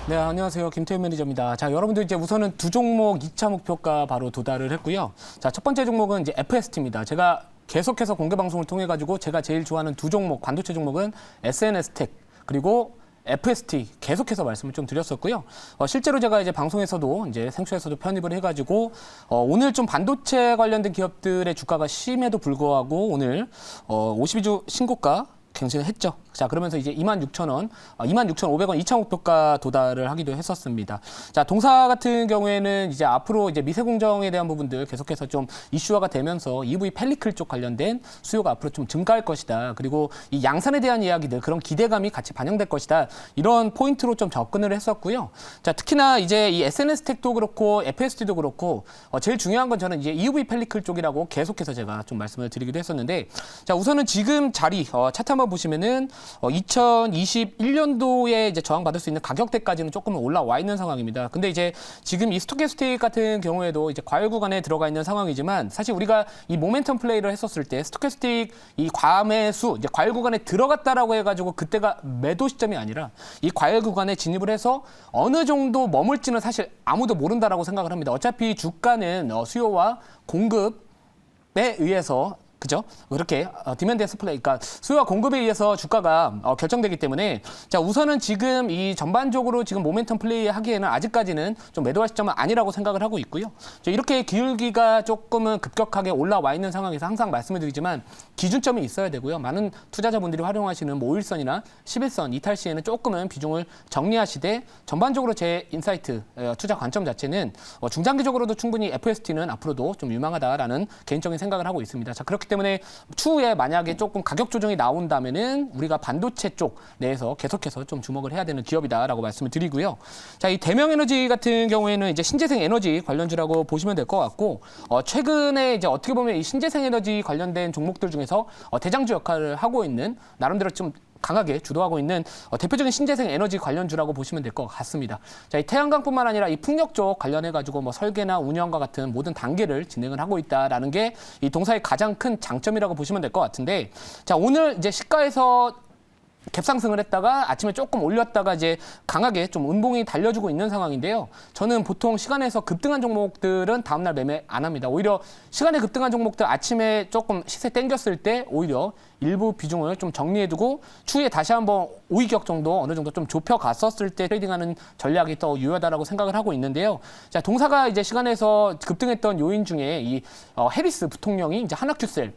네, 안녕하세요. 김태훈 매니저입니다. 자, 여러분들 이제 우선은 두 종목 2차 목표가 바로 도달을 했고요. 자, 첫 번째 종목은 이제 FST입니다. 제가 계속해서 공개 방송을 통해 가지고 제가 제일 좋아하는 두 종목, 반도체 종목은 SNS텍 그리고 FST 계속해서 말씀을 좀 드렸었고요. 실제로 제가 이제 방송에서도 이제 생쇼에서도 편입을 해가지고 오늘 좀 반도체 관련된 기업들의 주가가 심해도 불구하고 오늘 52주 신고가 갱신을 했죠. 자, 그러면서 이제 26,000원, 26,500원 2차 목표가 도달을 하기도 했었습니다. 자, 동사 같은 경우에는 이제 앞으로 이제 미세 공정에 대한 부분들 계속해서 좀 이슈화가 되면서 EV 펠리클 쪽 관련된 수요가 앞으로 좀 증가할 것이다. 그리고 이 양산에 대한 이야기들, 그런 기대감이 같이 반영될 것이다. 이런 포인트로 좀 접근을 했었고요. 자, 특히나 이제 이 SNS텍도 그렇고 FST도 그렇고 제일 중요한 건 저는 이제 EV 펠리클 쪽이라고 계속해서 제가 좀 말씀을 드리기도 했었는데, 자, 우선은 지금 자리 차트 한번 보시면은 2021년도에 이제 저항받을 수 있는 가격대까지는 조금 올라와 있는 상황입니다. 근데 이제 지금 이 스토캐스틱 같은 경우에도 이제 과열 구간에 들어가 있는 상황이지만 사실 우리가 이 모멘텀 플레이를 했었을 때 스토캐스틱 이 과매수 이제 과열 구간에 들어갔다라고 해가지고 그때가 매도 시점이 아니라 이 과열 구간에 진입을 해서 어느 정도 머물지는 사실 아무도 모른다라고 생각을 합니다. 어차피 주가는 수요와 공급에 의해서 그죠? 그렇게 디맨드 스플레이, 그러니까 수요와 공급에 의해서 주가가 결정되기 때문에 자, 우선은 지금 이 전반적으로 지금 모멘텀 플레이 하기에는 아직까지는 좀 매도할 시점은 아니라고 생각을 하고 있고요. 이렇게 기울기가 조금은 급격하게 올라와 있는 상황에서 항상 말씀을 드리지만 기준점이 있어야 되고요. 많은 투자자분들이 활용하시는 뭐 5일선이나 11선 이탈 시에는 조금은 비중을 정리하시되 전반적으로 제 인사이트 투자 관점 자체는 중장기적으로도 충분히 FST는 앞으로도 좀 유망하다라는 개인적인 생각을 하고 있습니다. 자, 그렇기 때문에 추후에 만약에 조금 가격 조정이 나온다면은 우리가 반도체 쪽 내에서 계속해서 좀 주목을 해야 되는 기업이다라고 말씀을 드리고요. 자, 이 대명에너지 같은 경우에는 이제 신재생 에너지 관련주라고 보시면 될 것 같고 최근에 이제 어떻게 보면 이 신재생 에너지 관련된 종목들 중에서 대장주 역할을 하고 있는 나름대로 좀 강하게 주도하고 있는 대표적인 신재생 에너지 관련주라고 보시면 될 것 같습니다. 자, 이 태양광뿐만 아니라 이 풍력 쪽 관련해가지고 뭐 설계나 운영과 같은 모든 단계를 진행을 하고 있다라는 게 이 동사의 가장 큰 장점이라고 보시면 될 것 같은데, 자, 오늘 이제 시가에서 갭상승을 했다가 아침에 조금 올렸다가 이제 강하게 좀 운봉이 달려주고 있는 상황인데요. 저는 보통 시간에서 급등한 종목들은 다음날 매매 안 합니다. 오히려 시간에 급등한 종목들 아침에 조금 시세 땡겼을 때 오히려 일부 비중을 좀 정리해두고 추후에 다시 한번 5위격 정도 어느 정도 좀 좁혀갔었을 때 트레이딩하는 전략이 더 유효하다라고 생각을 하고 있는데요. 자, 동사가 이제 시간에서 급등했던 요인 중에 이 해리스 부통령이 이제 한화큐셀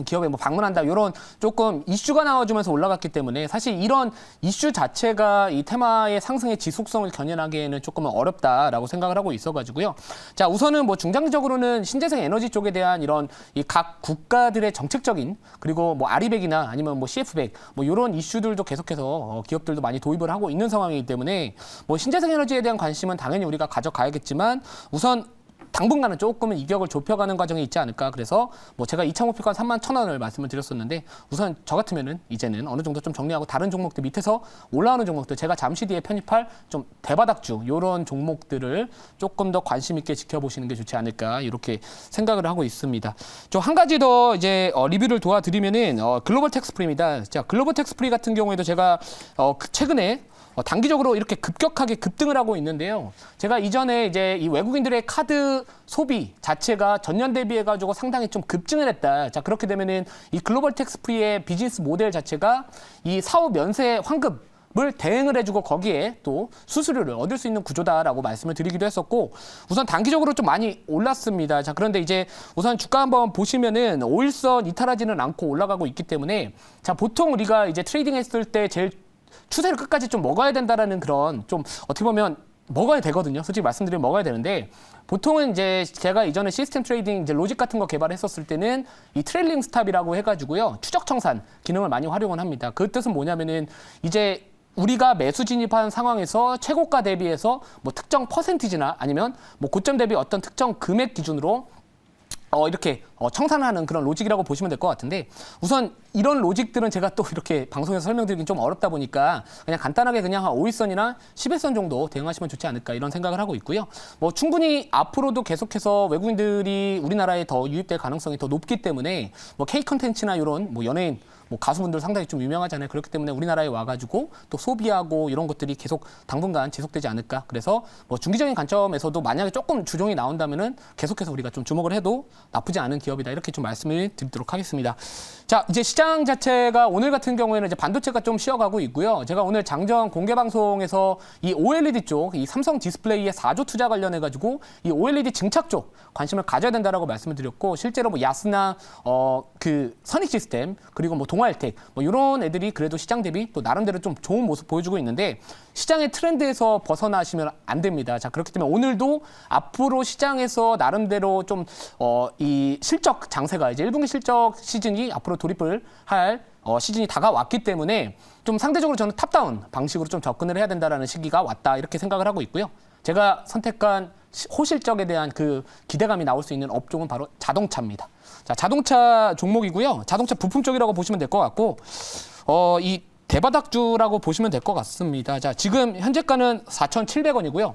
기업에 뭐 방문한다 이런 조금 이슈가 나와주면서 올라갔기 때문에 사실 이런 이슈 자체가 이 테마의 상승의 지속성을 견인하기에는 조금은 어렵다라고 생각을 하고 있어가지고요. 자, 우선은 뭐 중장기적으로는 신재생 에너지 쪽에 대한 이런 이 각 국가들의 정책적인 그리고 뭐 아리백이나 아니면 뭐 CF백 뭐 이런 이슈들도 계속해서 기업들도 많이 도입을 하고 있는 상황이기 때문에 뭐 신재생 에너지에 대한 관심은 당연히 우리가 가져가야겠지만 우선 당분간은 조금은 이격을 좁혀가는 과정이 있지 않을까. 그래서 뭐 제가 2차 목표가 31,000원을 말씀을 드렸었는데 우선 저 같으면은 이제는 어느 정도 좀 정리하고 다른 종목들 밑에서 올라오는 종목들 제가 잠시 뒤에 편입할 좀 대바닥주 이런 종목들을 조금 더 관심 있게 지켜보시는 게 좋지 않을까 이렇게 생각을 하고 있습니다. 좀 한 가지 더 이제 리뷰를 도와드리면은 글로벌 텍스프리입니다. 자, 글로벌 텍스프리 같은 경우에도 제가 최근에 단기적으로 이렇게 급격하게 급등을 하고 있는데요. 제가 이전에 이제 이 외국인들의 카드 소비 자체가 전년 대비해가지고 상당히 좀 급증을 했다. 자, 그렇게 되면은 이 글로벌 텍스프리의 비즈니스 모델 자체가 이 사후 면세 환급을 대행을 해주고 거기에 또 수수료를 얻을 수 있는 구조다라고 말씀을 드리기도 했었고 우선 단기적으로 좀 많이 올랐습니다. 자, 그런데 이제 우선 주가 한번 보시면은 5일선 이탈하지는 않고 올라가고 있기 때문에 자, 보통 우리가 이제 트레이딩 했을 때 제일 추세를 끝까지 좀 먹어야 된다라는 그런 좀 어떻게 보면 먹어야 되거든요. 솔직히 말씀드리면 먹어야 되는데 보통은 이제 제가 이전에 시스템 트레이딩 이제 로직 같은 거 개발했었을 때는 이 트레일링 스탑이라고 해가지고요. 추적 청산 기능을 많이 활용을 합니다. 그 뜻은 뭐냐면은 이제 우리가 매수 진입한 상황에서 최고가 대비해서 뭐 특정 퍼센티지나 아니면 뭐 고점 대비 어떤 특정 금액 기준으로 이렇게 청산하는 그런 로직이라고 보시면 될 것 같은데 우선 이런 로직들은 제가 또 이렇게 방송에서 설명드리긴 좀 어렵다 보니까 그냥 간단하게 그냥 한 5일선이나 10일선 정도 대응하시면 좋지 않을까 이런 생각을 하고 있고요. 뭐 충분히 앞으로도 계속해서 외국인들이 우리나라에 더 유입될 가능성이 더 높기 때문에 뭐 K 컨텐츠나 이런 뭐 연예인 뭐 가수분들 상당히 좀 유명하잖아요. 그렇기 때문에 우리나라에 와가지고 또 소비하고 이런 것들이 계속 당분간 지속되지 않을까. 그래서 뭐 중기적인 관점에서도 만약에 조금 주종이 나온다면은 계속해서 우리가 좀 주목을 해도 나쁘지 않은 기업이다. 이렇게 좀 말씀을 드리도록 하겠습니다. 자, 이제 시장 자체가 오늘 같은 경우에는 이제 반도체가 좀 쉬어가고 있고요. 제가 오늘 장전 공개 방송에서 이 OLED 쪽, 이 삼성 디스플레이의 4조 투자 관련해가지고 이 OLED 증착 쪽 관심을 가져야 된다라고 말씀을 드렸고 실제로 뭐 야스나 그 선익 시스템 그리고 뭐 동아일텍 뭐 이런 애들이 그래도 시장 대비 또 나름대로 좀 좋은 모습 보여주고 있는데 시장의 트렌드에서 벗어나시면 안 됩니다. 자, 그렇기 때문에 오늘도 앞으로 시장에서 나름대로 좀 이 실적 장세가 이제 1분기 실적 시즌이 앞으로 돌입을 할 시즌이 다가왔기 때문에 좀 상대적으로 저는 탑다운 방식으로 좀 접근을 해야 된다라는 시기가 왔다 이렇게 생각을 하고 있고요. 제가 선택한 호실적에 대한 그 기대감이 나올 수 있는 업종은 바로 자동차입니다. 자, 자동차 종목이고요. 자동차 부품 쪽이라고 보시면 될 것 같고 이 대바닥주라고 보시면 될 것 같습니다. 자, 지금 현재가는 4,700원이고요.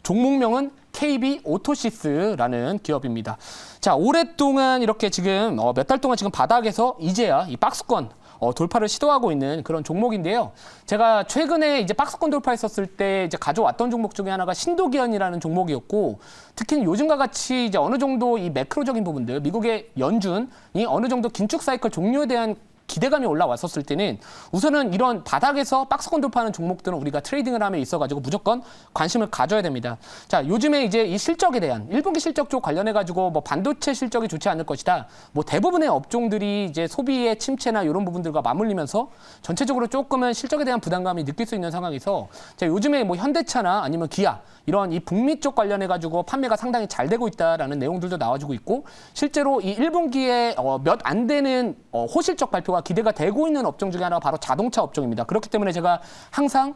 종목명은 KB 오토시스라는 기업입니다. 자, 오랫동안 이렇게 지금 몇 달 동안 지금 바닥에서 이제야 이 박스권 돌파를 시도하고 있는 그런 종목인데요. 제가 최근에 이제 박스권 돌파했었을 때 이제 가져왔던 종목 중에 하나가 신도기현이라는 종목이었고, 특히 요즘과 같이 이제 어느 정도 이 매크로적인 부분들, 미국의 연준이 어느 정도 긴축 사이클 종료에 대한 기대감이 올라왔었을 때는 우선은 이런 바닥에서 박스권 돌파하는 종목들은 우리가 트레이딩을 함에 있어가지고 무조건 관심을 가져야 됩니다. 자, 요즘에 이제 이 실적에 대한 1분기 실적 쪽 관련해가지고 뭐 반도체 실적이 좋지 않을 것이다. 뭐 대부분의 업종들이 이제 소비의 침체나 이런 부분들과 맞물리면서 전체적으로 조금은 실적에 대한 부담감이 느낄 수 있는 상황에서 자, 요즘에 뭐 현대차나 아니면 기아 이런 이 북미 쪽 관련해가지고 판매가 상당히 잘 되고 있다라는 내용들도 나와주고 있고 실제로 이 1분기에 몇 안 되는 호실적 발표가 기대가 되고 있는 업종 중에 하나가 바로 자동차 업종입니다. 그렇기 때문에 제가 항상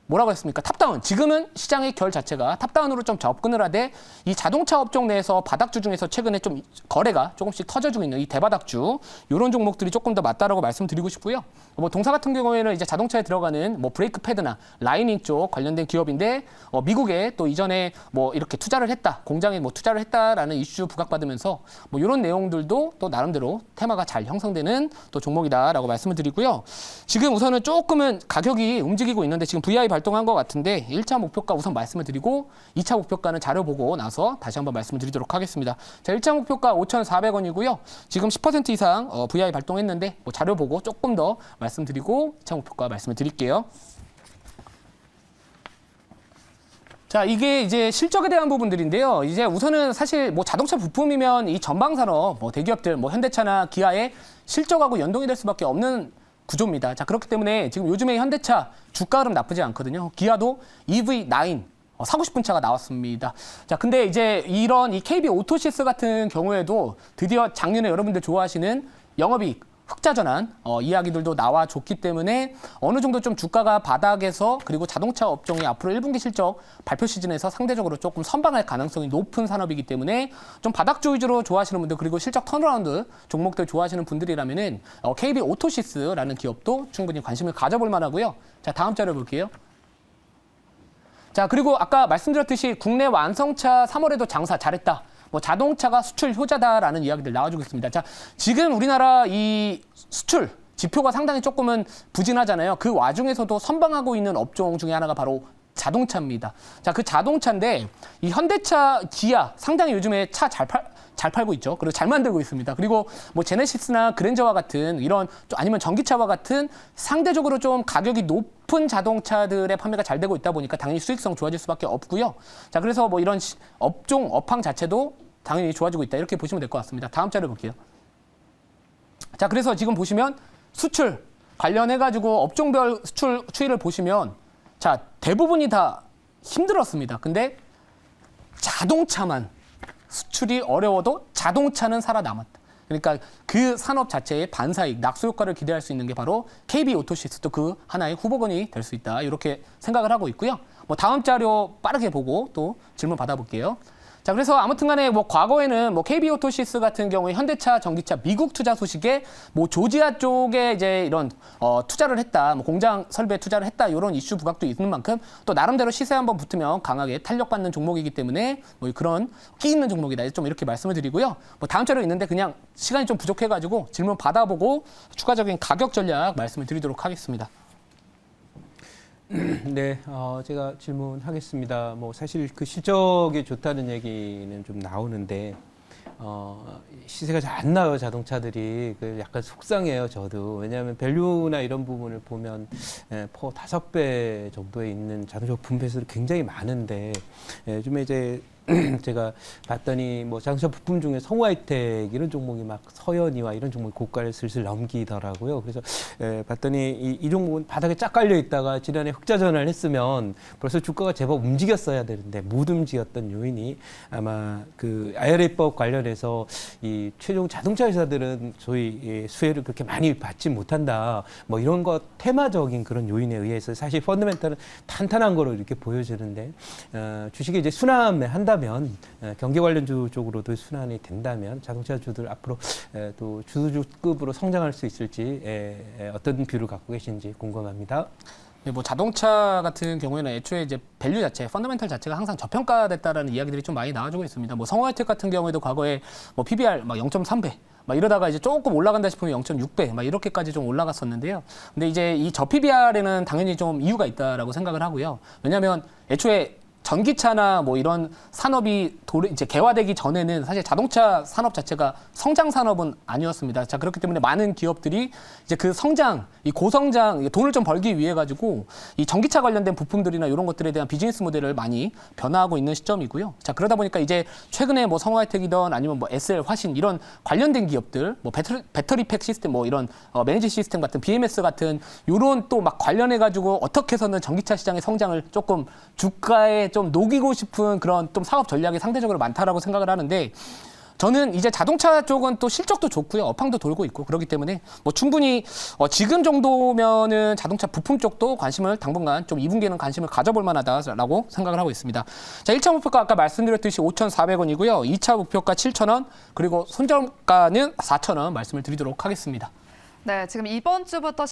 뭐라고 했습니까? 탑다운. 지금은 시장의 결 자체가 탑다운으로 좀 접근을 하되 이 자동차 업종 내에서 바닥주 중에서 최근에 좀 거래가 조금씩 터져주고 있는 이 대바닥주 이런 종목들이 조금 더 맞다라고 말씀드리고 싶고요. 뭐 동사 같은 경우에는 이제 자동차에 들어가는 뭐 브레이크 패드나 라이닝 쪽 관련된 기업인데 미국에 또 이전에 뭐 이렇게 투자를 했다, 공장에 뭐 투자를 했다라는 이슈 부각받으면서 뭐 이런 내용들도 또 나름대로 테마가 잘 형성되는 또 종목이다라고 말씀을 드리고요. 지금 우선은 조금은 가격이 움직이고 있는데 지금 VI 발동한 것 같은데 1차 목표가 우선 말씀을 드리고 2차 목표가는 자료 보고 나서 다시 한번 말씀을 드리도록 하겠습니다. 자, 1차 목표가 5,400원이고요. 지금 10% 이상 VI 발동했는데 뭐 자료 보고 조금 더 말씀드리고 2차 목표가 말씀을 드릴게요. 자, 이게 이제 실적에 대한 부분들인데요. 이제 우선은 사실 뭐 자동차 부품이면 이 전방산업, 뭐 대기업들, 뭐 현대차나 기아의 실적하고 연동이 될 수밖에 없는 구조입니다. 자, 그렇기 때문에 지금 요즘에 현대차 주가 흐름 나쁘지 않거든요. 기아도 EV9 사고 싶은 차가 나왔습니다. 자, 근데 이제 이런 이 KB 오토시스 같은 경우에도 드디어 작년에 여러분들 좋아하시는 영업이익 흑자 전환 이야기들도 나와줬기 때문에 어느 정도 좀 주가가 바닥에서 그리고 자동차 업종이 앞으로 1분기 실적 발표 시즌에서 상대적으로 조금 선방할 가능성이 높은 산업이기 때문에 좀 바닥주 위주로 좋아하시는 분들 그리고 실적 턴어라운드 종목들 좋아하시는 분들이라면은 KB 오토시스라는 기업도 충분히 관심을 가져볼 만하고요. 자, 다음 자료 볼게요. 자, 그리고 아까 말씀드렸듯이 국내 완성차 3월에도 장사 잘했다. 뭐 자동차가 수출 효자다라는 이야기들 나와주고 있습니다. 자, 지금 우리나라 이 수출 지표가 상당히 조금은 부진하잖아요. 그 와중에서도 선방하고 있는 업종 중에 하나가 바로 자동차입니다. 자, 그 자동차인데 이 현대차, 기아 상당히 요즘에 차 잘 팔고 있죠. 그리고 잘 만들고 있습니다. 그리고 뭐 제네시스나 그랜저와 같은 이런 아니면 전기차와 같은 상대적으로 좀 가격이 높은 자동차들의 판매가 잘 되고 있다 보니까 당연히 수익성 좋아질 수밖에 없고요. 자, 그래서 뭐 이런 업종, 업황 자체도 당연히 좋아지고 있다. 이렇게 보시면 될 것 같습니다. 다음 자료 볼게요. 자, 그래서 지금 보시면 수출 관련해가지고 업종별 수출 추이를 보시면 자, 대부분이 다 힘들었습니다. 근데 자동차만 수출이 어려워도 자동차는 살아남았다. 그러니까 그 산업 자체의 반사이익, 낙수 효과를 기대할 수 있는 게 바로 KB 오토시스도 그 하나의 후보군이 될 수 있다. 이렇게 생각을 하고 있고요. 뭐 다음 자료 빠르게 보고 또 질문 받아볼게요. 자, 그래서 아무튼간에 뭐 과거에는 뭐 KB오토시스 같은 경우에 현대차, 전기차 미국 투자 소식에 뭐 조지아 쪽에 이제 이런 투자를 했다, 뭐 공장 설비에 투자를 했다 이런 이슈 부각도 있는 만큼 또 나름대로 시세 한번 붙으면 강하게 탄력받는 종목이기 때문에 뭐 그런 끼 있는 종목이다 좀 이렇게 말씀을 드리고요. 뭐 다음 자료 있는데 그냥 시간이 좀 부족해가지고 질문 받아보고 추가적인 가격 전략 말씀을 드리도록 하겠습니다. 네, 제가 질문하겠습니다. 뭐 사실 그 실적이 좋다는 얘기는 좀 나오는데 시세가 잘 안 나요, 자동차들이. 그 약간 속상해요, 저도. 왜냐하면 밸류나 이런 부분을 보면 퍼 5배 정도에 있는 자동차 분배수를 굉장히 많은데 요즘에 이제 제가 봤더니 뭐 자동차 부품 중에 성우하이텍 이런 종목이 막 서현이와 이런 종목이 고가를 슬슬 넘기더라고요. 그래서 봤더니 이 종목은 바닥에 쫙 깔려 있다가 지난해 흑자 전환을 했으면 벌써 주가가 제법 움직였어야 되는데 못 움직였던 요인이 아마 그 IRA법 관련해서 이 최종 자동차 회사들은 소위 수혜를 그렇게 많이 받지 못한다. 뭐 이런 것 테마적인 그런 요인에 의해서 사실 펀더멘털은 탄탄한 거로 이렇게 보여지는데 주식이 이제 순환을 한다면 경기 관련주 쪽으로도 순환이 된다면 자동차주들 앞으로 또 주주급으로 성장할 수 있을지 어떤 뷰를 갖고 계신지 궁금합니다. 네, 뭐 자동차 같은 경우에는 애초에 이제 밸류 자체, 펀더멘털 자체가 항상 저평가됐다라는 이야기들이 좀 많이 나와주고 있습니다. 뭐 성우하이텍 같은 경우에도 과거에 뭐 PBR 막 0.3배 막 이러다가 이제 조금 올라간다 싶으면 0.6배 막 이렇게까지 좀 올라갔었는데요. 근데 이제 이 저PBR에는 당연히 좀 이유가 있다라고 생각을 하고요. 왜냐하면 애초에 전기차나 뭐 이런 산업이 이제 개화되기 전에는 사실 자동차 산업 자체가 성장 산업은 아니었습니다. 자, 그렇기 때문에 많은 기업들이 이제 그 성장, 이 고성장, 돈을 좀 벌기 위해 가지고 이 전기차 관련된 부품들이나 이런 것들에 대한 비즈니스 모델을 많이 변화하고 있는 시점이고요. 자, 그러다 보니까 이제 최근에 뭐 성우하이텍이든 아니면 뭐 SL, 화신 이런 관련된 기업들, 뭐 배터리팩 시스템, 뭐 이런 매니지 시스템 같은 BMS 같은 요런 또 막 관련해 가지고 어떻게 해서는 전기차 시장의 성장을 조금 주가에 좀 녹이고 싶은 그런 좀 사업 전략이 상대적으로 많다라고 생각을 하는데 저는 이제 자동차 쪽은 또 실적도 좋고요. 업황도 돌고 있고 그렇기 때문에 뭐 충분히 지금 정도면은 자동차 부품 쪽도 관심을 당분간 좀 2분기에는 관심을 가져볼 만하다라고 생각을 하고 있습니다. 자, 1차 목표가 아까 말씀드렸듯이 5,400원이고요. 2차 목표가 7,000원, 그리고 손절가는 4,000원 말씀을 드리도록 하겠습니다. 네, 지금 이번 주부터